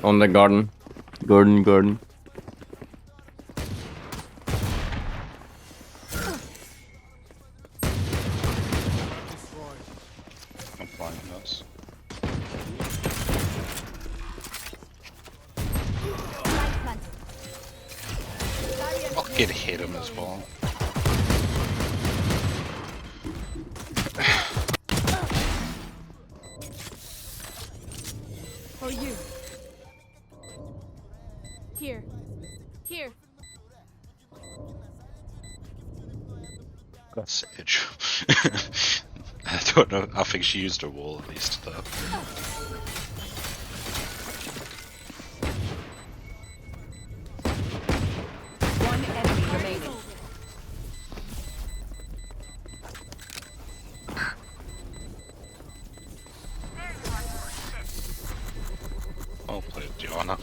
On the garden. Garden. I'm finding us. Fucking hit him as well. For you. Here. Here. That's Edge. I don't know. I think she used her wall at least though. One enemy remaining. I'll play Diana.